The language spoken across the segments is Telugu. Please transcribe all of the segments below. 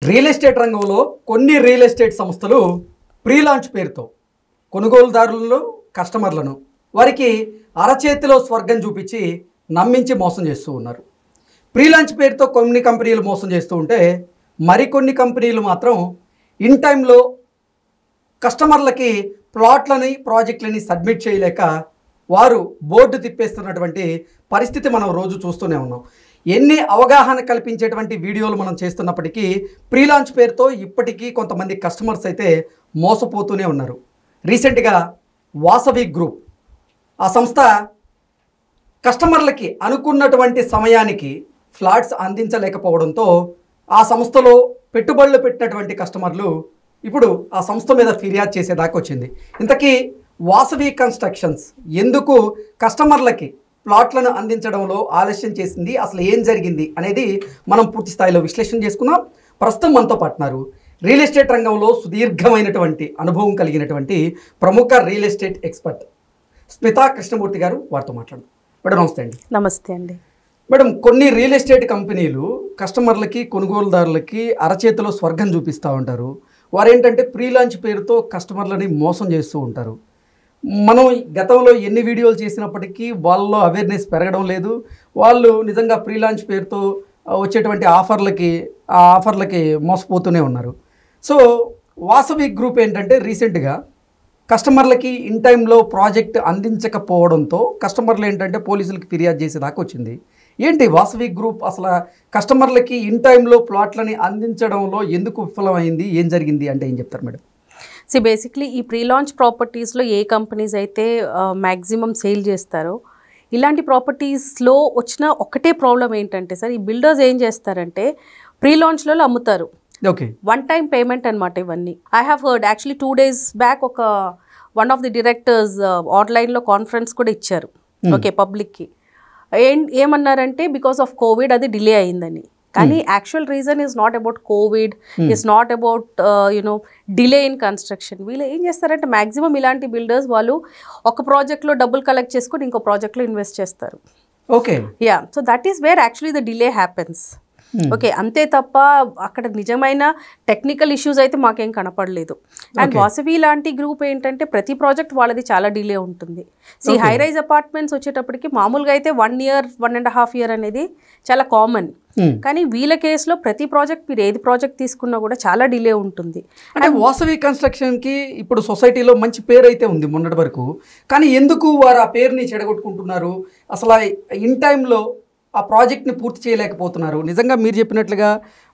రియల్ ఎస్టేట్ రంగంలో కొన్ని రియల్ ఎస్టేట్ సంస్థలు ప్రీ లాంచ్ పేరుతో కొనుగోలుదారులను కస్టమర్లను వారికి అరచేతిలో స్వర్గం చూపించి నమ్మించి మోసం చేస్తూ ఉన్నారు. ప్రీ లాంచ్ పేరుతో కొన్ని కంపెనీలు మోసం చేస్తూ ఉంటే మరికొన్ని కంపెనీలు మాత్రం ఇన్ టైంలో కస్టమర్లకి ప్లాట్లని ప్రాజెక్టులని సబ్మిట్ చేయలేక వారు బోర్డు తిప్పేస్తున్నటువంటి పరిస్థితి మనం రోజు చూస్తూనే ఉన్నాం. ఎన్ని అవగాహన కల్పించేటువంటి వీడియోలు మనం చేస్తున్నప్పటికీ ప్రీ లాంచ్ పేరుతో ఇప్పటికీ కొంతమంది కస్టమర్స్ అయితే మోసపోతూనే ఉన్నారు. రీసెంట్గా వాసవి గ్రూప్ ఆ సంస్థ కస్టమర్లకి అనుకున్నటువంటి సమయానికి ఫ్లాట్స్ అందించలేకపోవడంతో ఆ సంస్థలో పెట్టుబడులు పెట్టినటువంటి కస్టమర్లు ఇప్పుడు ఆ సంస్థ మీద ఫిర్యాదు చేసేదాకా వచ్చింది. ఇంతకీ వాసవి కన్స్ట్రక్షన్స్ ఎందుకు కస్టమర్లకి ప్లాట్లను అందించడంలో ఆలస్యం చేసింది, అసలు ఏం జరిగింది అనేది మనం పూర్తి స్థాయిలో విశ్లేషణ చేసుకుందాం. ప్రస్తుతం మనతో పాటున్నారు రియల్ ఎస్టేట్ రంగంలో సుదీర్ఘమైనటువంటి అనుభవం కలిగినటువంటి ప్రముఖ real estate expert Smita Krishnamurthy గారు. వారితో మాట్లాడదాం. మేడం నమస్తే అండి. నమస్తే అండి. మేడం, కొన్ని రియల్ ఎస్టేట్ కంపెనీలు కస్టమర్లకి కొనుగోలుదారులకి అరచేతిలో స్వర్గం చూపిస్తూ ఉంటారు. వారు ఏంటంటే ప్రీ లాంచ్ పేరుతో కస్టమర్లని మోసం చేస్తూ ఉంటారు. మనం గతంలో ఎన్ని వీడియోలు చేసినప్పటికీ వాళ్ళలో అవేర్నెస్ పెరగడం లేదు. వాళ్ళు నిజంగా ప్రీ లాంచ్ పేరుతో వచ్చేటువంటి ఆఫర్లకి మోసపోతూనే ఉన్నారు. సో వాసవి గ్రూప్ ఏంటంటే రీసెంట్గా కస్టమర్లకి ఇన్ టైంలో ప్రాజెక్ట్ అందించకపోవడంతో కస్టమర్లు ఏంటంటే పోలీసులకి ఫిర్యాదు చేసేదాకా వచ్చింది. ఏంటి వాసవి గ్రూప్ అసలు కస్టమర్లకి ఇన్ టైంలో ప్లాట్లని అందించడంలో ఎందుకు విఫలమైంది, ఏం జరిగింది అంటే ఏం చెప్తారు మేడం? బేసిక్లీ ఈ ప్రీ లాంచ్ ప్రాపర్టీస్లో ఏ కంపెనీస్ అయితే మ్యాక్సిమం సేల్ చేస్తారో ఇలాంటి ప్రాపర్టీస్లో వచ్చిన ఒకటే ప్రాబ్లం ఏంటంటే సార్, ఈ బిల్డర్స్ ఏం చేస్తారంటే ప్రీ లాంచ్లలో అమ్ముతారు. ఓకే, వన్ టైం పేమెంట్ అనమాట ఇవన్నీ. I have heard actually 2 days back one of the directors ఆన్లైన్లో కాన్ఫరెన్స్ కూడా ఇచ్చారు. ఓకే, పబ్లిక్కి ఏమన్నారంటే బికాస్ ఆఫ్ కోవిడ్ అది డిలే అయిందని. కానీ actual reason is not about Covid, is not about delay in construction. వీళ్ళు ఏం చేస్తారంటే మ్యాక్సిమం ఇలాంటి బిల్డర్స్ వాళ్ళు ఒక ప్రాజెక్ట్లో డబ్బులు కలెక్ట్ చేసుకొని ఇంకో ప్రాజెక్ట్లో ఇన్వెస్ట్ చేస్తారు. Okay, yeah, so that is where actually the delay happens. Okay, అంతే తప్ప అక్కడ నిజమైన టెక్నికల్ ఇష్యూస్ అయితే మాకేం కనపడలేదు. అండ్ వాసవి లాంటి గ్రూప్ ఏంటంటే ప్రతి ప్రాజెక్ట్ వాళ్ళది చాలా డిలే ఉంటుంది. హై రైజ్ అపార్ట్మెంట్స్ వచ్చేటప్పటికి మామూలుగా అయితే 1 year 1.5 year అనేది చాలా కామన్. కానీ వీళ్ళ కేసులో ప్రతి ప్రాజెక్ట్ మీరు ఏది ప్రాజెక్ట్ తీసుకున్నా కూడా చాలా డిలే ఉంటుంది. అంటే వాసవి కన్స్ట్రక్షన్కి ఇప్పుడు సొసైటీలో మంచి పేరు అయితే ఉంది మొన్నటి వరకు, కానీ ఎందుకు వారు ఆ పేరుని చెడగొట్టుకుంటున్నారు? అసలు ఇన్ టైంలో ఆ ప్రాజెక్ట్ని పూర్తి చేయలేకపోతున్నారు. నిజంగా మీరు చెప్పినట్లుగా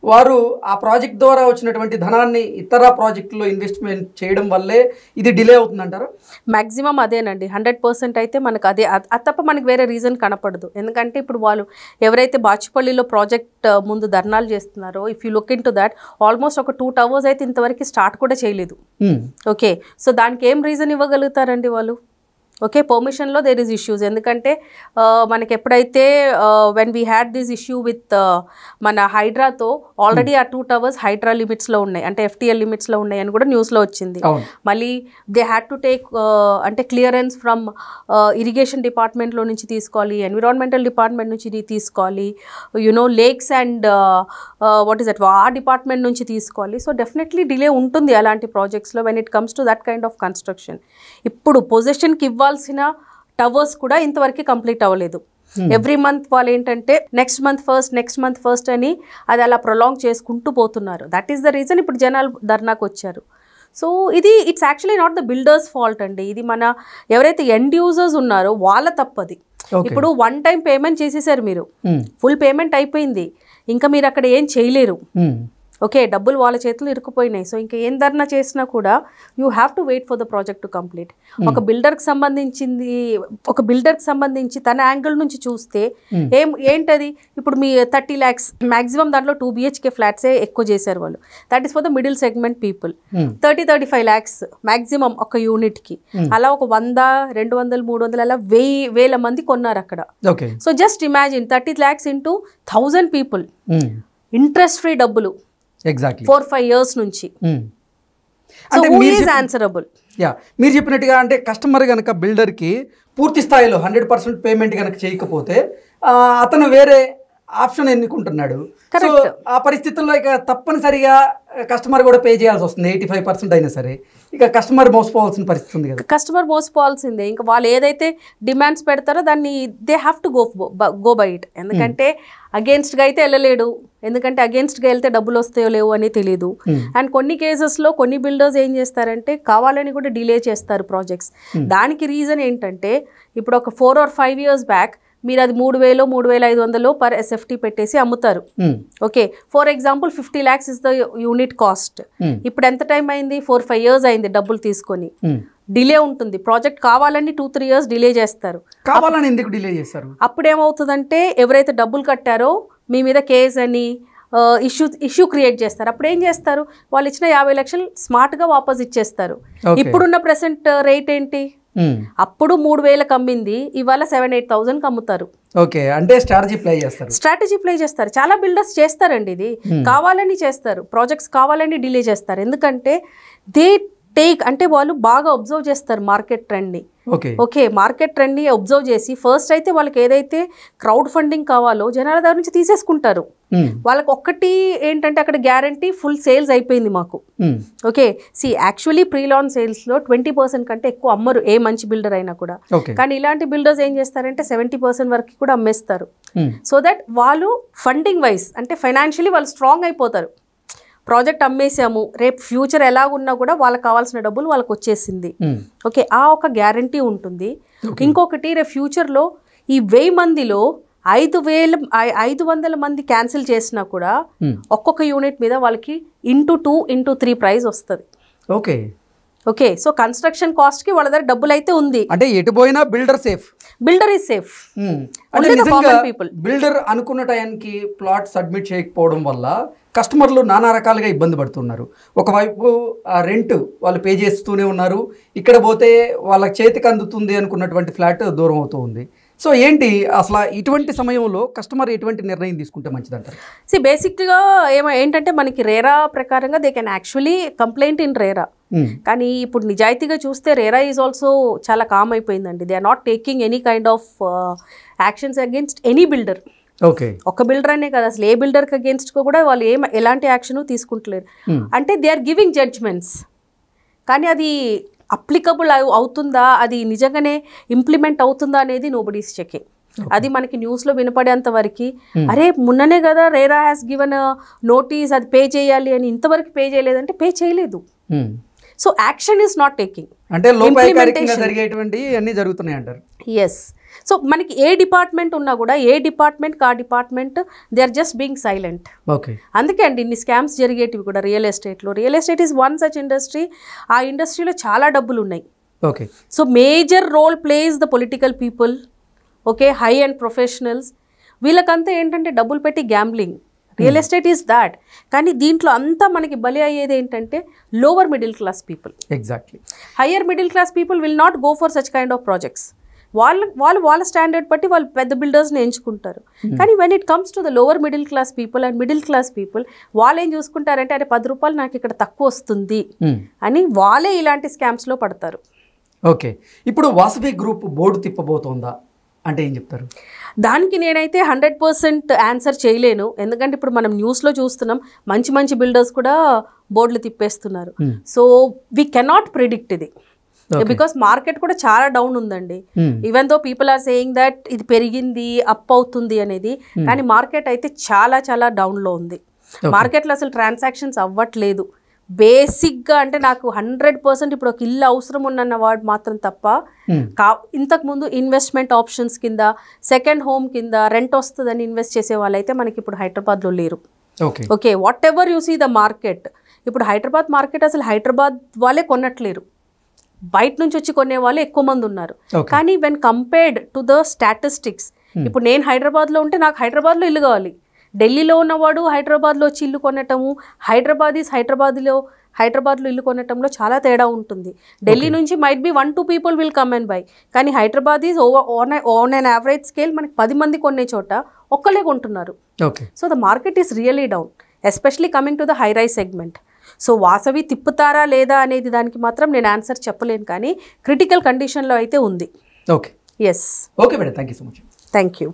వారు ఆ ప్రాజెక్ట్ ద్వారా వచ్చినటువంటి ధనాన్ని ఇతర ప్రాజెక్టులో ఇన్వెస్ట్మెంట్ చేయడం వల్లే ఇది డిలే అవుతుందంటారా? మ్యాక్సిమం అదేనండి, 100% అయితే మనకు అదే. అది తప్ప మనకి వేరే రీజన్ కనపడదు. ఎందుకంటే ఇప్పుడు వాళ్ళు ఎవరైతే బాచుపల్లిలో ప్రాజెక్ట్ ముందు ధర్నాలు చేస్తున్నారో, if you look in to that almost ఒక 2 hours అయితే ఇంతవరకు స్టార్ట్ కూడా చేయలేదు. ఓకే, సో దానికి ఏం రీజన్ ఇవ్వగలుగుతారండి వాళ్ళు? ఓకే, పర్మిషన్లో దేర్ ఈజ్ ఇష్యూస్. ఎందుకంటే మనకి ఎప్పుడైతే when we had this issue with మన హైడ్రాతో ఆల్రెడీ ఆ 2 towers హైడ్రా లిమిట్స్లో ఉన్నాయి, అంటే FTL లిమిట్స్లో ఉన్నాయి అని కూడా న్యూస్లో వచ్చింది. మళ్ళీ దే హ్యాడ్ టు టేక్ అంటే క్లియరెన్స్ ఫ్రమ్ ఇరిగేషన్ డిపార్ట్మెంట్లో నుంచి తీసుకోవాలి, ఎన్విరాన్మెంటల్ డిపార్ట్మెంట్ నుంచి తీసుకోవాలి, lakes and what is that ఆ డిపార్ట్మెంట్ నుంచి తీసుకోవాలి. సో డెఫినెట్లీ డిలే ఉంటుంది అలాంటి ప్రాజెక్ట్స్లో when it comes to that kind of construction. ఇప్పుడు పొజిషన్కి ఇవ్వాల్సిన టవర్స్ కూడా ఇంతవరకు కంప్లీట్ అవ్వలేదు. ఎవ్రీ మంత్ వాళ్ళు ఏంటంటే నెక్స్ట్ మంత్ ఫస్ట్ అని అది అలా ప్రొలాంగ్ చేసుకుంటూ పోతున్నారు. దట్ ఈస్ ద రీజన్ ఇప్పుడు జనాలు ధర్నాకు వచ్చారు. So it's actually not the builders fault అండి, ఇది మన ఎవరైతే ఎండ్ యూజర్స్ ఉన్నారో వాళ్ళ తప్పది. ఇప్పుడు 1 time పేమెంట్ చేసేసారు మీరు, ఫుల్ పేమెంట్ అయిపోయింది, ఇంకా మీరు అక్కడ ఏం చేయలేరు. ఓకే, డబ్బులు వాళ్ళ చేతులు ఇరుక్కుపోయినాయి. సో ఇంకా ఏం ధర్నా చేసినా కూడా you have to wait for the project to complete. ఒక బిల్డర్కి సంబంధించి తన యాంగిల్ నుంచి చూస్తే ఏంటది, ఇప్పుడు మీ 30 lakhs మ్యాక్సిమం దాంట్లో 2 BHK ఫ్లాట్సే ఎక్కువ చేశారు వాళ్ళు. That is for the middle segment people. 30-35 lakhs maximum ఒక యూనిట్కి. అలా ఒక 100, 200, 300 అలా 1000 మంది కొన్నారు అక్కడ. So just imagine 30 lakhs into 1000 people, interest free డబ్బులు ఎగ్జాక్ట్లీ 4-5 years నుంచి. అంటే ఆన్సరబుల్. మీరు చెప్పినట్టుగా అంటే కస్టమర్ కనుక బిల్డర్కి పూర్తి స్థాయిలో 100% పేమెంట్ కనుక చేయకపోతే అతను వేరే ఆప్షన్ ఎన్నుకుంటున్నాడు. So Correct. ఆ పరిస్థితుల్లో ఇక తప్పనిసరిగా కస్టమర్ కూడా పే చేయాల్సి వస్తుంది. 85% అయినా సరే ఇక కస్టమర్ మోసపోవాల్సిన పరిస్థితి ఉంది కదా. కస్టమర్ మోసపోవాల్సిందే. ఇంకా వాళ్ళు ఏదైతే డిమాండ్స్ పెడతారో దాన్ని they have to go by it. ఎందుకంటే అగేన్స్ట్గా అయితే వెళ్ళలేడు, ఎందుకంటే అగేన్స్ట్గా వెళ్తే డబ్బులు వస్తాయో లేవో అని తెలియదు. అండ్ కొన్ని కేసెస్లో కొన్ని బిల్డర్స్ ఏం చేస్తారంటే కావాలని కూడా డిలే చేస్తారు ప్రాజెక్ట్స్. దానికి రీజన్ ఏంటంటే ఇప్పుడు ఒక 4 or 5 years బ్యాక్ మీరు అది 3,000 3,500 పర్ ఎస్ఎఫ్టీ పెట్టేసి అమ్ముతారు. Okay, for example 50 lakhs is the unit cost. ఇప్పుడు ఎంత టైం అయింది? 4-5 years అయింది డబ్బులు తీసుకొని. డిలే ఉంటుంది. ప్రాజెక్ట్ కావాలని 2-3 years డిలే చేస్తారు. కావాలని ఎందుకు డిలే చేస్తారు? అప్పుడు ఏమవుతుందంటే ఎవరైతే డబ్బులు కట్టారో మీ మీద కేసు అని ఇష్యూ క్రియేట్ చేస్తారు. అప్పుడు ఏం చేస్తారు? వాళ్ళు ఇచ్చిన 50 లక్షలు స్మార్ట్గా వాపస్ ఇచ్చేస్తారు. ఇప్పుడున్న ప్రెసెంట్ రేట్ ఏంటి? అప్పుడు 3,000కి అమ్మింది, ఇవాళ 7-8,000కి అమ్ముతారు. ఓకే, అంటే స్ట్రాటజీ ప్లే చేస్తారు. చాలా బిల్డర్స్ చేస్తారండి ఇది. కావాలని చేస్తారు, ప్రాజెక్ట్స్ కావాలని డిలే చేస్తారు. ఎందుకంటే దే టేక్ అంటే వాళ్ళు బాగా అబ్జర్వ్ చేస్తారు మార్కెట్ ట్రెండ్ని. ఓకే, మార్కెట్ ట్రెండ్ని అబ్జర్వ్ చేసి ఫస్ట్ అయితే వాళ్ళకి ఏదైతే క్రౌడ్ ఫండింగ్ కావాలో జనాల దగ్గర నుంచి తీసేసుకుంటారు. వాళ్ళకి ఒక్కటి ఏంటంటే అక్కడ గ్యారంటీ ఫుల్ సేల్స్ అయిపోయింది మాకు. ఓకే, యాక్చువల్లీ ప్రీ లాంచ్ సేల్స్లో 20% కంటే ఎక్కువ అమ్మరు ఏ మంచి బిల్డర్ అయినా కూడా. కానీ ఇలాంటి బిల్డర్స్ ఏం చేస్తారంటే 70% వరకు కూడా అమ్మేస్తారు. సో దట్ వాళ్ళు ఫండింగ్ వైజ్ అంటే ఫైనాన్షియలీ వాళ్ళు స్ట్రాంగ్ అయిపోతారు. ప్రాజెక్ట్ అమ్మేసాము, రేపు ఫ్యూచర్ ఎలాగున్నా కూడా వాళ్ళకి కావాల్సిన డబ్బులు వాళ్ళకి వచ్చేసింది. ఓకే, ఆ ఒక గ్యారంటీ ఉంటుంది. ఇంకొకటి రేపు ఫ్యూచర్లో ఈ 1000 మందిలో 500 మంది క్యాన్సిల్ చేసినా కూడా ఒక్కొక్క యూనిట్ మీద వాళ్ళకి 2 into 3 ప్రైస్ వస్తుంది. ఓకే, సో కన్స్ట్రక్షన్ కాస్ట్ కి వాళ్ళ దగ్గర డబ్బులు అయితే ఉంది. అంటే ఎటు పోయినా బిల్డర్ ఈజ్ సేఫ్. బిల్డర్ అనుకున్న టైంకి ప్లాట్ సబ్మిట్ చేయకపోవడం వల్ల కస్టమర్లు నానా రకాలుగా ఇబ్బంది పడుతున్నారు. ఒకవైపు రెంట్ వాళ్ళు పే చేస్తూనే ఉన్నారు, ఇక్కడ పోతే వాళ్ళ చేతికి అందుతుంది అనుకున్నటువంటి ఫ్లాట్ దూరం అవుతూ ఉంది. సో ఏంటి అసలు ఇటువంటి సమయంలో కస్టమర్ ఎటువంటి నిర్ణయం తీసుకుంటే మంచిదంటారు? బేసిక్గా ఏంటంటే మనకి రేరా ప్రకారంగా they can actually complaint in RERA. కానీ ఇప్పుడు నిజాయితీగా చూస్తే రేరా ఈజ్ ఆల్సో చాలా కామ్ అయిపోయిందండి. They are not taking any kind of actions against any builder. ఒక బిల్డర్ అనే కదా, అసలు ఏ బిల్డర్కి అగేన్స్ట్ కూడా వాళ్ళు ఎలాంటి యాక్షన్ తీసుకుంటలేరు. అంటే దే ఆర్ గివింగ్ జడ్జ్మెంట్స్, కానీ అది అప్లికబుల్ అవుతుందా, అది నిజంగానే ఇంప్లిమెంట్ అవుతుందా అనేది నోబడీ ఈస్ చెకింగ్. అది మనకి న్యూస్లో వినపడేంత వరకు అరే మొన్ననే కదా రేరా హ్యాస్ గివెన్ నోటీస్, అది పే చేయాలి అని, ఇంతవరకు పే చేయలేదంటే పే చేయలేదు. So action is not taking. అంటే జరిగేటువంటి అన్నీ జరుగుతున్నాయి అంటారు. ఎస్. సో మనకి ఏ డిపార్ట్మెంట్ ఉన్నా కూడా ఏ డిపార్ట్మెంట్కి ఆ department they are just being silent. అందుకే అండి ఇన్ని స్కామ్స్ జరిగేటివి కూడా రియల్ ఎస్టేట్లో. Real estate is one such industry. ఆ ఇండస్ట్రీలో చాలా డబ్బులు ఉన్నాయి. So major role plays the political people, okay, high and professionals. వీళ్ళకంతా ఏంటంటే డబ్బులు పెట్టి gambling. Real estate is that. కానీ దీంట్లో అంతా మనకి బలి అయ్యేది ఏంటంటే lower middle class people. Exactly. Higher middle class people will not go for such kind of projects. వాళ్ళ స్టాండర్డ్ బట్టి వాళ్ళు పెద్ద బిల్డర్స్ని ఎంచుకుంటారు. కానీ when it comes to the lower middle class people and middle class people, వాళ్ళు ఏం చూసుకుంటారంటే అరే 10 రూపాయలు నాకు ఇక్కడ తక్కువ వస్తుంది అని వాళ్ళే ఇలాంటి స్కామ్స్లో పడతారు. ఓకే, ఇప్పుడు వాసవి గ్రూప్ బోర్డు తిప్పబోతోందా అంటే ఏం చెప్తారు? దానికి నేనైతే 100% ఆన్సర్ చేయలేను. ఎందుకంటే ఇప్పుడు మనం న్యూస్లో చూస్తున్నాం మంచి మంచి బిల్డర్స్ కూడా బోర్డులు తిప్పేస్తున్నారు. సో వీ కెనాట్ ప్రిడిక్ట్ ఇది, బికాస్ మార్కెట్ కూడా చాలా డౌన్ ఉందండి. Even though people are saying that ఇది పెరిగింది అప్ అవుతుంది అనేది, కానీ మార్కెట్ అయితే చాలా చాలా డౌన్లో ఉంది. మార్కెట్లో అసలు ట్రాన్సాక్షన్స్ అవ్వట్లేదు. బేసిక్గా అంటే నాకు 100% ఇప్పుడు ఒక ఇల్లు అవసరం ఉన్న వాడు మాత్రం తప్ప ఇంతకుముందు ఇన్వెస్ట్మెంట్ ఆప్షన్స్ కింద, సెకండ్ హోమ్ కింద రెంట్ వస్తుందని ఇన్వెస్ట్ చేసే వాళ్ళైతే మనకి ఇప్పుడు హైదరాబాద్లో లేరు. Okay, whatever you see the market, ఇప్పుడు హైదరాబాద్ మార్కెట్ అసలు హైదరాబాద్ వాళ్ళే కొనట్లేరు, బయట నుంచి వచ్చి కొనే వాళ్ళు ఎక్కువ మంది ఉన్నారు. కానీ when compared to the statistics, ఇప్పుడు నేను హైదరాబాద్లో ఉంటే నాకు హైదరాబాద్లో ఇల్లు కావాలి, ఢిల్లీలో ఉన్నవాడు హైదరాబాద్లో వచ్చి ఇల్లు కొనటము, హైదరాబాద్లో ఇల్లు కొనటంలో చాలా తేడా ఉంటుంది. ఢిల్లీ నుంచి might be 1-2 people will come and buy, కానీ Hyderabad is on an average scale మనకి 10 మంది కొనే చోట ఒక్కలే కొంటున్నారు. So the market is really down, especially coming to the high rise segment. So Vasavi తిప్పుతారా లేదా అనేది దానికి మాత్రం నేను ఆన్సర్ చెప్పలేను, కానీ క్రిటికల్ కండిషన్లో అయితే ఉంది. Okay, yes. Okay madam, thank you so much. Thank you.